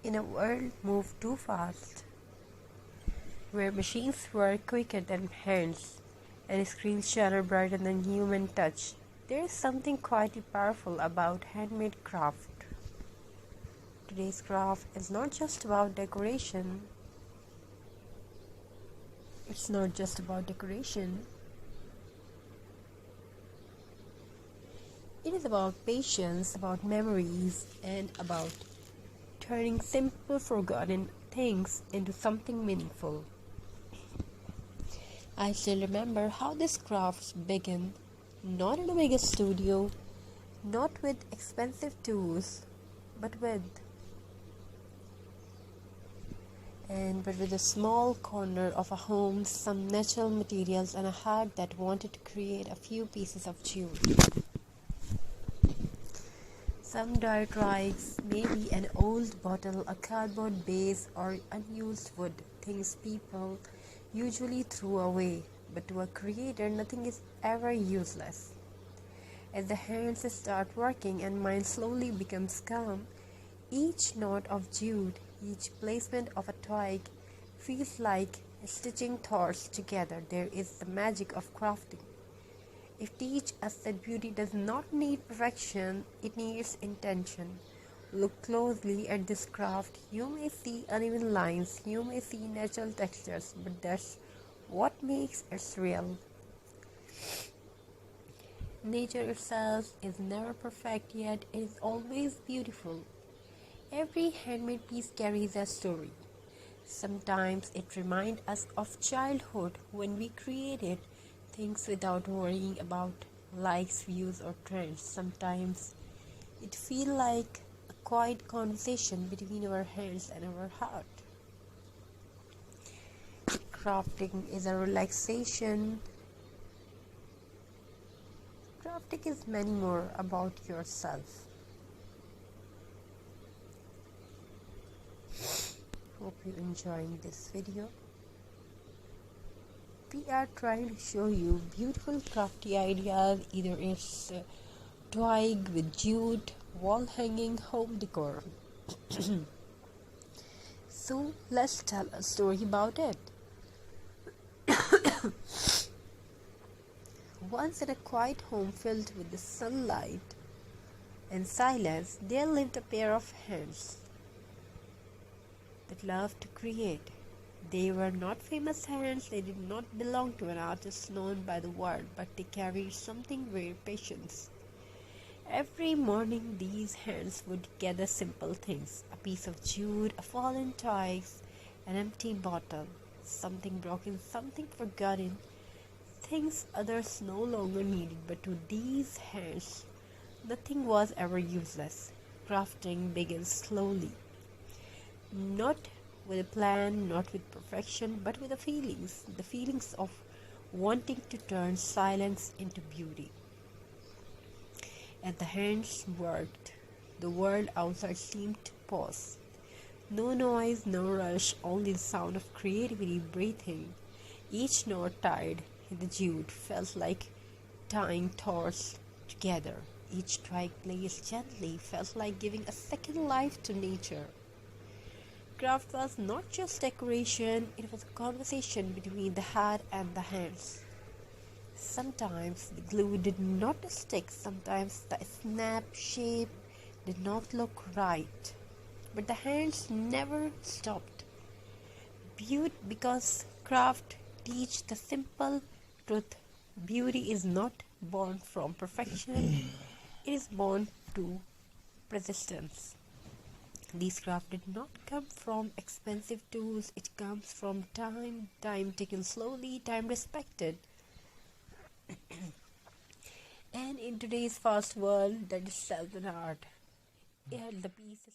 In a world moved too fast, where machines work quicker than hands and screens shine brighter than human touch, there is something quite powerful about handmade craft. Today's craft is not just about decoration. It's not just about decoration. It is about patience, about memories, and about turning simple, forgotten things into something meaningful. I still remember how this craft began, not in a big studio, not with expensive tools, but with a small corner of a home, some natural materials, and a heart that wanted to create a few pieces of jewelry. Some dry twigs, maybe an old bottle, a cardboard base, or unused wood, things people usually throw away. But to a creator, nothing is ever useless. As the hands start working and mind slowly becomes calm, each knot of jute, each placement of a twig feels like stitching thoughts together. There is the magic of crafting. It teaches us that beauty does not need perfection, it needs intention. Look closely at this craft. You may see uneven lines, you may see natural textures, but that's what makes it real. Nature itself is never perfect, yet it is always beautiful. Every handmade piece carries a story. Sometimes it reminds us of childhood when we created things without worrying about likes, views, or trends. Sometimes it feels like a quiet conversation between our hands and our heart. Crafting is a relaxation. Crafting is many more about yourself. Hope you're enjoying this video. We are trying to show you beautiful crafty ideas, either it's twig with jute, wall hanging, home decor. So let's tell a story about it. Once in a quiet home filled with the sunlight and silence, there lived a pair of hands that loved to create. They were not famous hands, they did not belong to an artist known by the world, but they carried something very precious. Every morning these hands would gather simple things, a piece of jute, a fallen twig, an empty bottle, something broken, something forgotten, things others no longer needed, but to these hands nothing was ever useless. Crafting began slowly, not with a plan, not with perfection, but with the feelings of wanting to turn silence into beauty. As the hands worked, the world outside seemed to pause. No noise, no rush, only the sound of creativity breathing. Each knot tied in the jute felt like tying thoughts together. Each twig placed gently felt like giving a second life to nature. Craft was not just decoration, it was a conversation between the heart and the hands. Sometimes the glue did not stick, sometimes the snap shape did not look right. But the hands never stopped. Because craft teach the simple truth. Beauty is not born from perfection, it is born to persistence. This craft did not come from expensive tools, it comes from time taken slowly, time respected. And in today's fast world, that is self an art. Yeah, the piece is